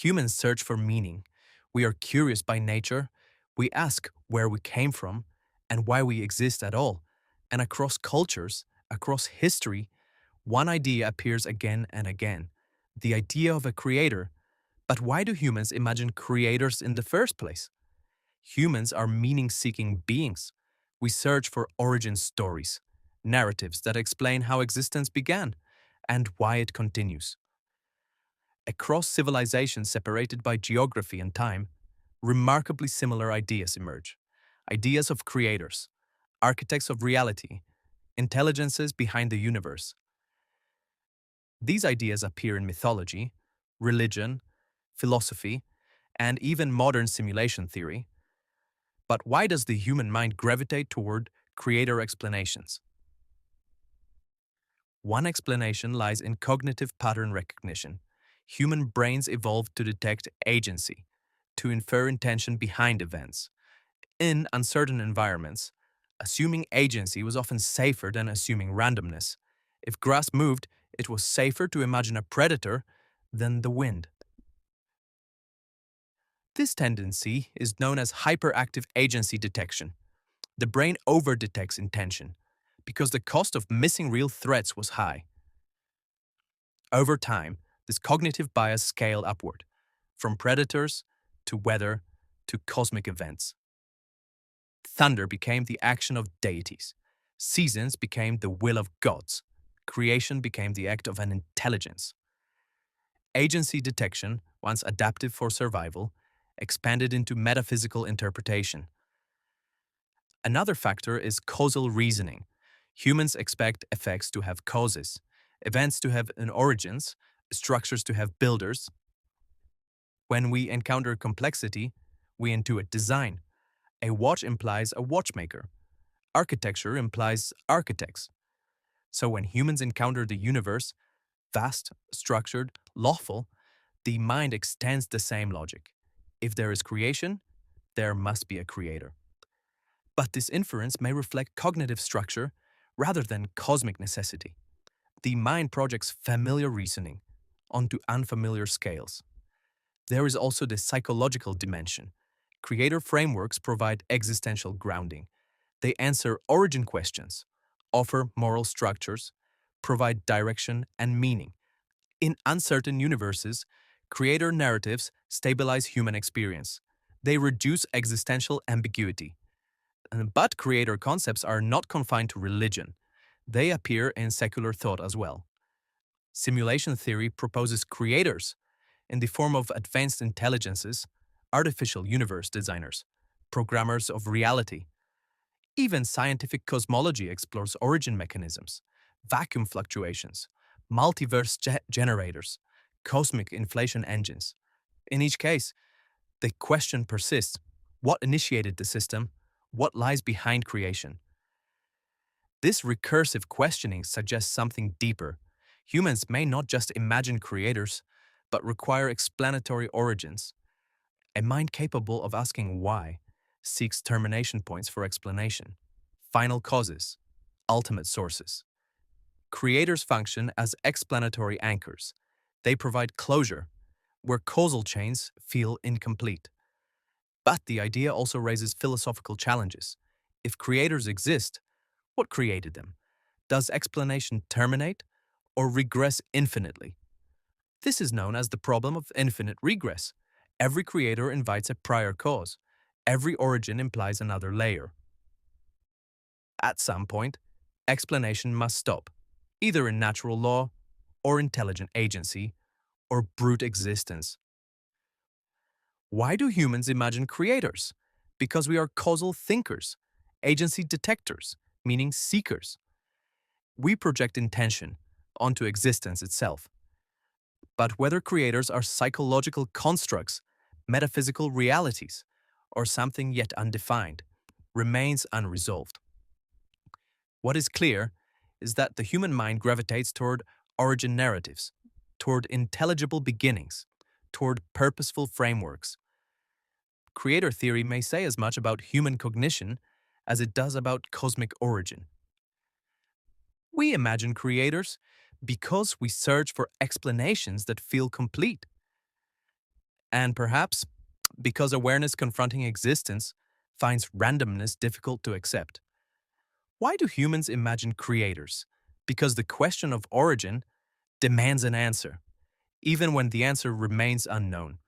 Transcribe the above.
Humans search for meaning. We are curious by nature. We ask where we came from and why we exist at all. And across cultures, across history, one idea appears again and again: the idea of a creator. But why do humans imagine creators in the first place? Humans are meaning seeking beings. We search for origin stories, narratives that explain how existence began and why it continues. Across civilizations separated by geography and time, remarkably similar ideas emerge: ideas of creators, architects of reality, intelligences behind the universe. These ideas appear in mythology, religion, philosophy, and even modern simulation theory. But why does the human mind gravitate toward creator explanations? One explanation lies in cognitive pattern recognition. Human brains evolved to detect agency, to infer intention behind events. In uncertain environments, assuming agency was often safer than assuming randomness. If grass moved, it was safer to imagine a predator than the wind. This tendency is known as hyperactive agency detection. The brain overdetects intention because the cost of missing real threats was high. Over time, this cognitive bias scaled upward, from predators to weather to cosmic events. Thunder became the action of deities. Seasons became the will of gods. Creation became the act of an intelligence. Agency detection, once adaptive for survival, expanded into metaphysical interpretation. Another factor is causal reasoning. Humans expect effects to have causes, events to have an origins, structures to have builders. When we encounter complexity, we intuit design. A watch implies a watchmaker. Architecture implies architects. So when humans encounter the universe, vast, structured, lawful, the mind extends the same logic. If there is creation, there must be a creator. But this inference may reflect cognitive structure rather than cosmic necessity. The mind projects familiar reasoning onto unfamiliar scales. There is also the psychological dimension. Creator frameworks provide existential grounding. They answer origin questions, offer moral structures, provide direction and meaning. In uncertain universes, creator narratives stabilize human experience. They reduce existential ambiguity. But creator concepts are not confined to religion. They appear in secular thought as well. Simulation theory proposes creators in the form of advanced intelligences, artificial universe designers, programmers of reality. Even scientific cosmology explores origin mechanisms, vacuum fluctuations, multiverse generators, cosmic inflation engines. In each case, the question persists: what initiated the system? What lies behind creation? This recursive questioning suggests something deeper. Humans may not just imagine creators, but require explanatory origins. A mind capable of asking why seeks termination points for explanation, final causes, ultimate sources. Creators function as explanatory anchors. They provide closure where causal chains feel incomplete. But the idea also raises philosophical challenges. If creators exist, what created them? Does explanation terminate or regress infinitely? This is known as the problem of infinite regress. Every creator invites a prior cause. Every origin implies another layer. At some point, explanation must stop, either in natural law, or intelligent agency, or brute existence. Why do humans imagine creators? Because we are causal thinkers, agency detectors, meaning seekers. We project intention onto existence itself. But whether creators are psychological constructs, metaphysical realities, or something yet undefined, remains unresolved. What is clear is that the human mind gravitates toward origin narratives, toward intelligible beginnings, toward purposeful frameworks. Creator theory may say as much about human cognition as it does about cosmic origin. We imagine creators because we search for explanations that feel complete. And perhaps because awareness confronting existence finds randomness difficult to accept. Why do humans imagine creators? Because the question of origin demands an answer, even when the answer remains unknown.